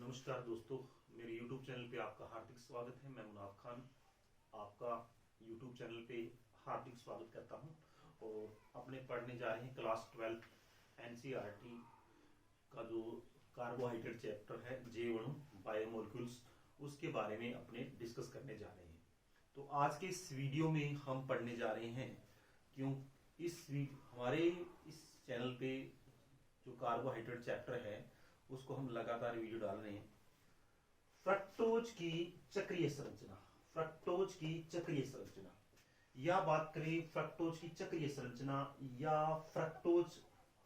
नमस्कार दोस्तों, मेरे YouTube चैनल पे आपका हार्दिक स्वागत है। मैं मुनाफ खान आपका YouTube चैनल पे हार्दिक स्वागत करता हूं और अपने पढ़ने जा रहे हैं क्लास 12 NCERT का जो कार्बोहाइड्रेट चैप्टर है J1 बायोमोलिक्यूल्स, उसके बारे में अपने डिस्कस करने जा रहे हैं। तो आज के इस वीडियो में हम पढ़ने जा रहे हैं हमारे इस चैनल पे जो कार्बोहाइड्रेट चैप्टर है उसको हम लगातार वीडियो डाल रहे हैं। फ्रक्टोज की चक्रीय संरचना, फ्रक्टोज की चक्रीय संरचना, या बात करें फ्रक्टोज की चक्रीय संरचना या फ्रक्टोज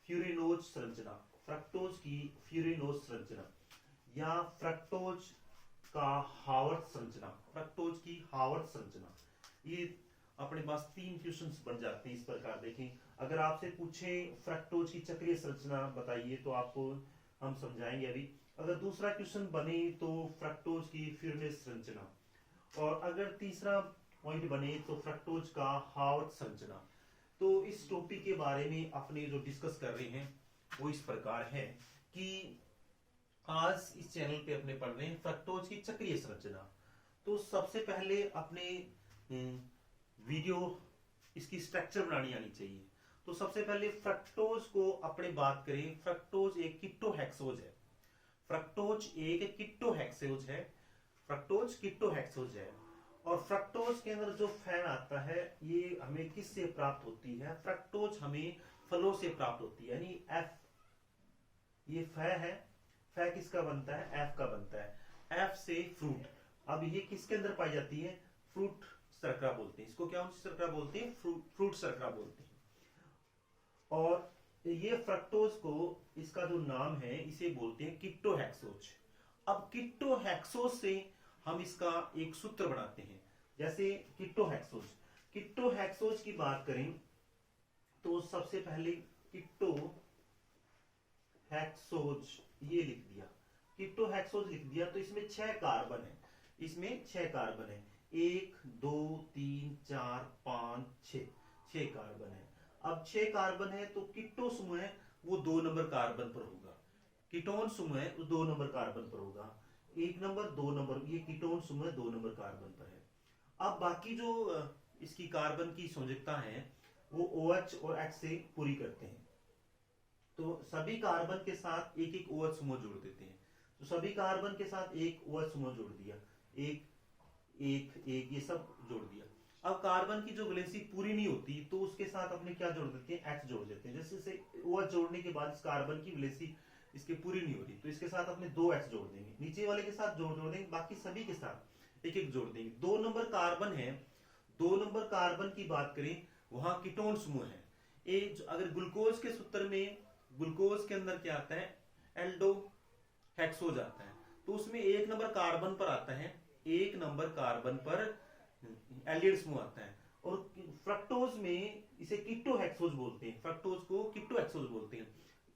फ्यूरिनोज संरचना, फ्रक्टोज की फ्यूरिनोज संरचना या फ्रक्टोज का हावर्ट संरचना, फ्रक्टोज की हावर्ट संरचना, ये अपने पास 3 क्वेश्चंस बन जाते हैं इस प्रकार। देखें, अगर आपसे पूछे फ्रक्टोज की चक्रीय संरचना बताइए तो आपको हम समझाएंगे अभी। अगर दूसरा क्वेश्चन बने तो फ्रक्टोज की फ्यूरिनोज संरचना, और अगर तीसरा पॉइंट बने तो फ्रक्टोज का हावर्ट संरचना। तो इस टॉपिक के बारे में अपने जो डिस्कस कर रहे हैं वो इस प्रकार है कि आज इस चैनल पे अपने पढ़ रहे हैं फ्रक्टोज की चक्रीय संरचना। तो सबसे पहले अपने वीडियो इसकी स्ट्रक्चर बनानी आनी चाहिए। तो सबसे पहले फ्रक्टोज को अपने बात करें, फ्रक्टोज एक कीटोहेक्सोज है, फ्रक्टोज एक कीटोहेक्सोज है, फ्रक्टोज कीटोहेक्सोज है। और फ्रक्टोज के अंदर जो फैन आता है ये हमें किससे प्राप्त होती है? फ्रक्टोज हमें फलों से प्राप्त होती है, यानी एफ, ये फै है, फै किसका बनता है? एफ का बनता है, एफ से फ्रूट। अब ये किसके अंदर पाई जाती है? फ्रूट शर्करा बोलते हैं इसको। क्या शर्करा बोलते हैं? फ्रूट शर्करा बोलते हैं। और ये फ्रक्टोज को, इसका जो नाम है इसे बोलते हैं कीटोहेक्सोज। अब कीटोहेक्सोज से हम इसका एक सूत्र बनाते हैं। जैसे कीटोहेक्सोज, कीटोहेक्सोज की बात करें तो सबसे पहले कीटोहेक्सोज ये लिख दिया, कीटोहेक्सोज लिख दिया तो इसमें 6 कार्बन है, इसमें 6 कार्बन है, 1 2 3 4 5 6 कार्बन है। अब 6 कार्बन है तो कीटो समूह है वो 2 नंबर कार्बन पर होगा, कीटोन समूह है वो 2 नंबर कार्बन पर होगा, 1 नंबर 2 नंबर, ये कीटोन समूह 2 नंबर कार्बन पर है। अब बाकी जो इसकी कार्बन की संयोजकता है वो OH और H से पूरी करते हैं। तो सभी कार्बन के साथ एक एक OH समूह जोड़ देते हैं। तो सभी कार्बन के साथ एक OH समूह जोड़ दिया, एक एक एक ये सब जोड़ दिया। अब कार्बन की जो वैलेंसी पूरी नहीं होती तो उसके साथ अपने क्या जोड़ देते हैं? H जोड़ देते हैं। जैसे OH जोड़ने के बाद इस कार्बन की वैलेंसी इसके पूरी नहीं हो रही तो इसके साथ अपने 2 H जोड़ देंगे, नीचे वाले के साथ जोड़ देंगे, बाकी सभी के साथ एक एक जोड़ देंगे। 2 नंबर कार्बन है, 2 नंबर कार्बन की बात करें वहां कीटोन समूह है। अगर ग्लूकोज के सूत्र में ग्लूकोज के अंदर क्या आता है? एल्डोहेक्सोज आता है, तो उसमें 1 नंबर कार्बन पर आता है, 1 नंबर कार्बन पर एल्डिहाइड समूह आता है। और फ्रक्टोज में इसे कीटोहेक्सोज बोलते हैं, फ्रक्टोज को कीटोहेक्सोज बोलते हैं।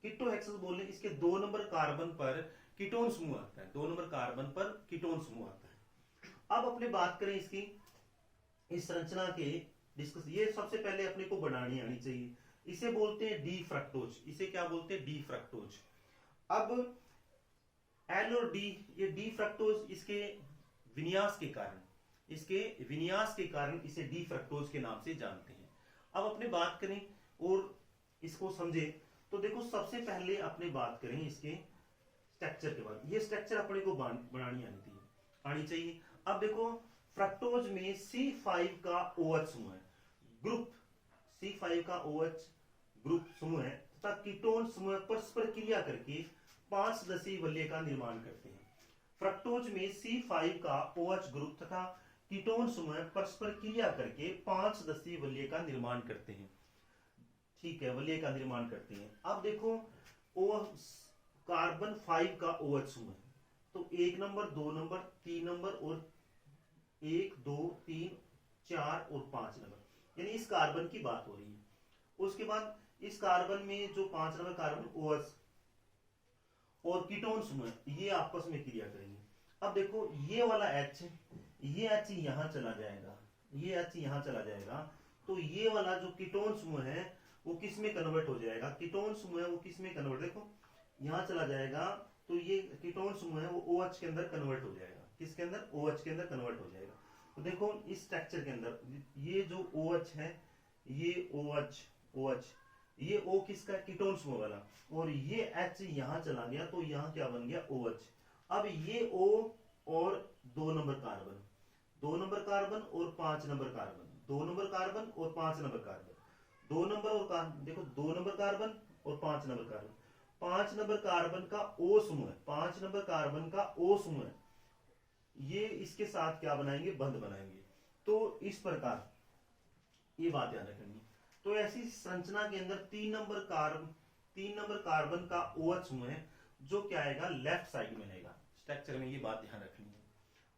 कीटोहेक्सोज बोलने इसके 2 नंबर कार्बन पर कीटोन समूह आता है, 2 नंबर कार्बन पर कीटोन समूह आता है। अब अपने बात करें इसकी इस संरचना के डिस्कस, ये सबसे पहले अपने को बनानी आनी चाहिए। इसे बोलते हैं डी फ्रक्टोज, इसे क्या बोलते हैं? D fructose. अब एल और डी, ये डी फ्रक्टोज इसके विन्यास के कारण, इसके विन्यास के कारण इसे डी फ्रक्टोज के नाम से जानते हैं। अब अपने बात करें और इसको समझे तो देखो, सबसे पहले अपने बात करें इसके स्ट्रक्चर के बाद। ये स्ट्रक्चर अपने को बनानी आनी चाहिए। अब देखो, फ्रक्टोज में C5 का OH समूह है, ग्रुप C5 का OH ग्रुप समूह है तथा कीटोन समूह परस्पर क्रिया करके 5 सदस्यीय वलय का निर्माण करते हैं। फ्रक्टोज में C5 का OH ग्रुप तथा कीटोन समूह परस्पर क्रिया करके 5 सदस्यीय वलय का निर्माण करते हैं। ठीक है, वलय का निर्माण करते हैं। अब देखो, कार्बन 5 का OH समूह है, तो 1 नंबर 2 नंबर 3 नंबर और 1 2 3 4 और 5 नंबर, यानी इस कार्बन की बात हो रही है। उसके बाद इस कार्बन में जो 5 नंबर कार्बन OH और कीटोन समूह ये आपस में क्रिया करेंगे। अब देखो, ये वाला H, ये H यहां चला जाएगा, ये H यहां चला जाएगा, तो ये वाला जो कीटोन समूह है वो किस में कन्वर्ट हो जाएगा? कीटोन समूह है वो किस में कन्वर्ट, देखो यहां चला जाएगा तो ये कीटोन समूह है वो OH के अंदर कन्वर्ट हो जाएगा। किसके अंदर? OH के अंदर कन्वर्ट हो जाएगा। तो देखो इस स्ट्रक्चर के अंदर ये जो OH है, ये OH ये O किसका? कीटोन समूह वाला, और ये H यहां चला गया तो यहां क्या बन गया? OH। अब ये O और 2 नंबर कार्बन, 2 नंबर कार्बन और 5 नंबर कार्बन, 2 नंबर कार्बन और 5 नंबर कार्बन, 2 नंबर और देखो 2 नंबर कार्बन और 5 नंबर कार्बन, 5 नंबर कार्बन का O समूह है, 5 नंबर कार्बन का O समूह है, ये इसके साथ क्या बनाएंगे? बंध बनाएंगे। तो इस प्रकार ये बात याद रखनी। तो ऐसी संरचना के अंदर 3 नंबर कार्बन का OH समूह है जो क्या आएगा? लेफ्ट साइड में रहेगा स्ट्रक्चर में। ये बात ध्यान रखनी है।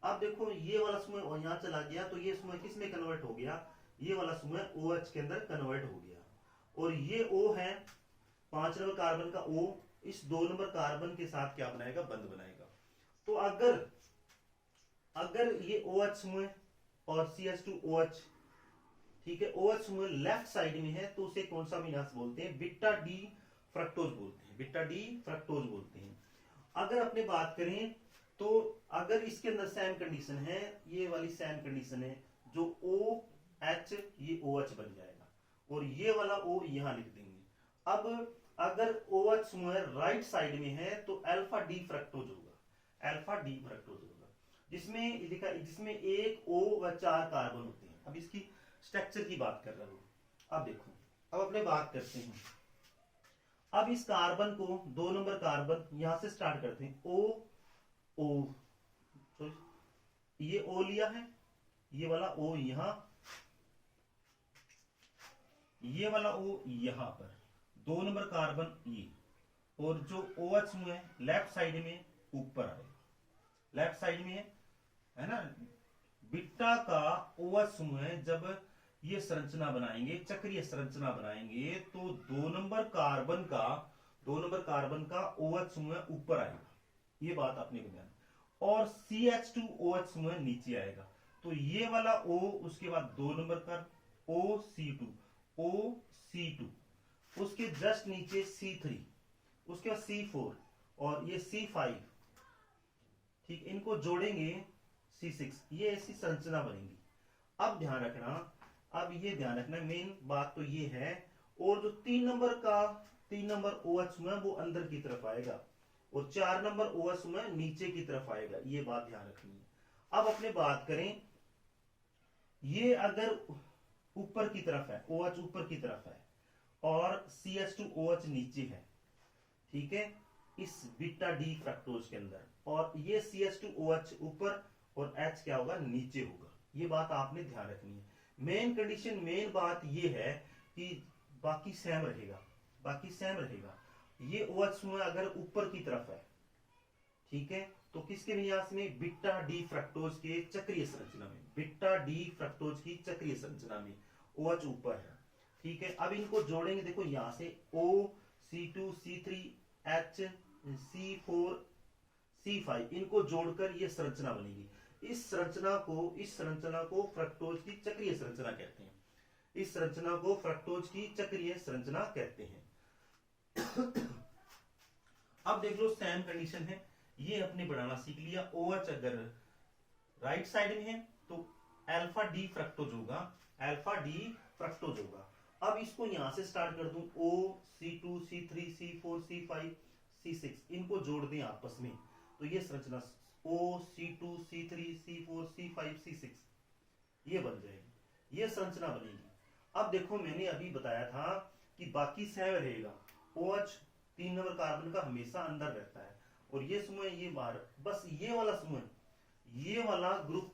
अब देखो ये वाला समूह यहां चला गया तो ये समूह किस में कन्वर्ट हो गया? ये वाला समूह OH के अंदर कन्वर्ट हो गया, और ये O है 5 नंबर कार्बन का O, इस 2 नंबर कार्बन के साथ क्या बनाएगा? बंध बनाएगा। तो अगर ये OH समूह और CH2OH, ठीक है, OH समूह लेफ्ट साइड में है तो उसे कौन सा विन्यास बोलते हैं? बीटा डी फ्रक्टोज बोलते हैं, बीटा डी फ्रक्टोज बोलते हैं। अगर अपने बात करें तो अगर इसके अंदर सेम कंडीशन है, ये वाली सेम कंडीशन है, जो OH ये OH बन जाएगा, और ये वाला O यहां लिख देंगे। अब अगर OH समूह राइट साइड में है तो अल्फा डी फ्रक्टोज होगा, अल्फा डी फ्रक्टोज होगा, जिसमें एक O व 4 कार्बन होते हैं। अब इसकी स्ट्रक्चर की बात कर रहा हूं। अब देखो, अब अपने बात करते हैं। अब इस कार्बन को 2 नंबर कार्बन यहां से स्टार्ट करते हैं, O तो ये O लिया है, ये वाला O यहां, ये वाला O यहां पर, 2 नंबर कार्बन ये, और जो OH समूह है लेफ्ट साइड में ऊपर आएगा, लेफ्ट साइड में है ना। बीटा का OH समूह है, जब ये संरचना बनाएंगे, चक्रीय संरचना बनाएंगे, तो 2 नंबर कार्बन का OH समूह ऊपर आएगा, ये बात आपने को ध्यान, और CH2OH समूह नीचे आएगा। तो ये वाला O, उसके बाद 2 नंबर का OC2, उसके जस्ट नीचे C3, उसके बाद C4 और ये C5, ठीक, इनको जोड़ेंगे C6, ये ऐसी संरचना बनेगी। अब ध्यान रखना, मेन बात तो ये है, और जो 3 नंबर OH समूह वो अंदर की तरफ आएगा, और 4 नंबर OH समूह नीचे की तरफ आएगा, ये बात ध्यान रखनी है। अब अपने बात करें, ये अगर ऊपर की तरफ है, OH ऊपर की तरफ है और CH2OH नीचे है, ठीक है, इस बीटा डी फ्रक्टोज के अंदर, और ये CH2OH ऊपर और H क्या होगा? नीचे होगा। ये बात आपने ध्यान रखनी है। मेन कंडीशन, मेन बात ये है कि बाकी सेम रहेगा, ये OH समूह अगर ऊपर की तरफ है, ठीक है, तो किसके विन्यास में? बीटा डी फ्रक्टोज के चक्रीय संरचना में, बीटा डी फ्रक्टोज की चक्रीय संरचना में OH ऊपर है, ठीक है। अब इनको जोड़ेंगे, देखो यहां से O, C2, C3, H, C4, C5, इनको जोड़कर ये संरचना बनेगी। इस संरचना को फ्रक्टोज की चक्रीय संरचना कहते हैं, इस संरचना को फ्रक्टोज की चक्रीय संरचना कहते हैं। अब देख लो, सेम कंडीशन है, ये अपने बनाना सीख लिया। OH अगर राइट साइड में है तो अल्फा डी फ्रक्टोज होगा, अब इसको यहां से स्टार्ट कर दूं, O, C2, C3, C4, C5, C6, इनको जोड़ दें आपस में, तो ये संरचना O, C2, C3, C4, C5, C6 ये बन जाएगी, ये संरचना बनेगी। अब देखो, मैंने अभी बताया था कि बाकी सेम रहेगा, OH 3 नंबर कार्बन का हमेशा अंदर रहता है, और ये समूह ये बाहर, बस ये वाला समूह, ये वाला ग्रुप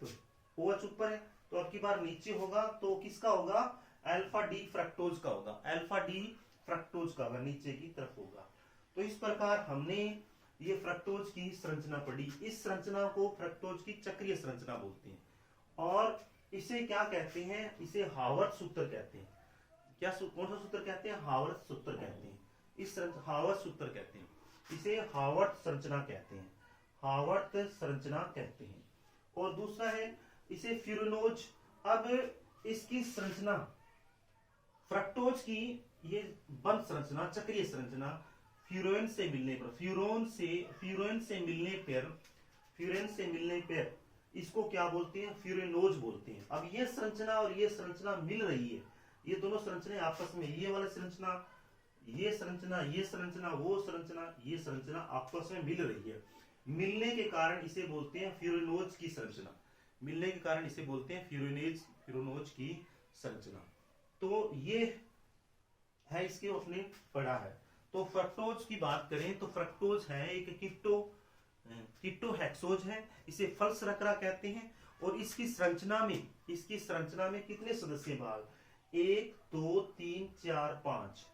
OH ऊपर है तो अब की बार नीचे होगा, तो किसका होगा? अल्फा डी फ्रक्टोज का होगा, अल्फा डी फ्रक्टोज का होगा, नीचे की तरफ होगा। तो इस प्रकार हमने ये फ्रक्टोज की संरचना पढ़ी। इस संरचना को फ्रक्टोज की चक्रीय संरचना बोलते हैं, और इसे क्या कहते हैं? इसे हावर्थ सूत्र कहते हैं। कौन सा सूत्र कहते हैं? हावर्थ सूत्र कहते हैं। इस हावर्थ सूत्र कहते हैं, इसे हावर्थ संरचना कहते हैं, हावर्थ संरचना कहते हैं। और दूसरा है इसे फ्यूरिनोज। अब इसकी संरचना फ्रक्टोज की ये बंद संरचना, चक्रीय संरचना फ्यूरेन से मिलने पर, फ्यूरेन से मिलने पर इसको क्या बोलते हैं, फ्यूरेनोज बोलते हैं। अब ये संरचना और ये संरचना मिल रही है, ये दोनों संरचनाएं आपस में, ये वाला संरचना, ये संरचना, ये संरचना, वो संरचना, ये संरचना आपस में मिल रही है। मिलने के कारण इसे बोलते हैं फ्यूरेनोज की संरचना, मिलने के कारण इसे बोलते हैं फ्यूरेनोज की संरचना। तो ये है, इसके उसने पढ़ा है। तो फ्रक्टोज की बात करें तो फ्रक्टोज है एक कीटोहेक्सोज है, इसे फल शर्करा कहते हैं। और इसकी संरचना में कितने सदस्य भाग, 1 2 3 4 5।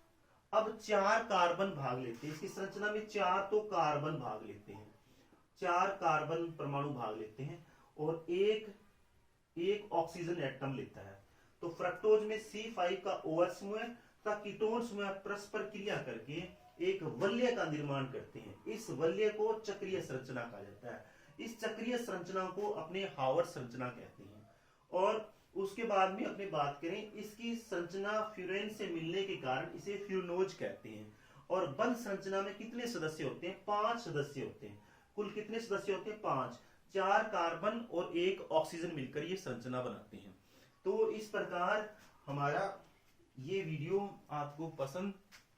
अब 4 कार्बन भाग लेते हैं इसकी संरचना में, 4 तो कार्बन भाग लेते हैं, 4 कार्बन परमाणु भाग लेते हैं और एक ऑक्सीजन एटम लेता है। तो फ्रक्टोज में C5 का OH समूह तथा कीटोन समूह परस्पर क्रिया करके एक वलय का निर्माण करते हैं। इस वलय को चक्रीय संरचना कहा जाता है। इस चक्रीय संरचना को अपने हावर्ड संरचना कहते हैं। और उसके बाद में अपने बात करें, इसकी संरचना फ्यूरेन से मिलने के कारण इसे फ्यूरेनोज कहते हैं। और बंध संरचना में कितने सदस्य होते हैं, 5 सदस्य होते हैं। कुल कितने सदस्य होते हैं, 5, 4 कार्बन और 1 ऑक्सीजन मिलकर ये संरचना बनाते हैं। तो इस प्रकार हमारा ये वीडियो आपको पसंद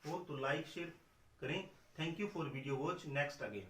हो तो लाइक शेयर करें। Thank you for video watch, next again.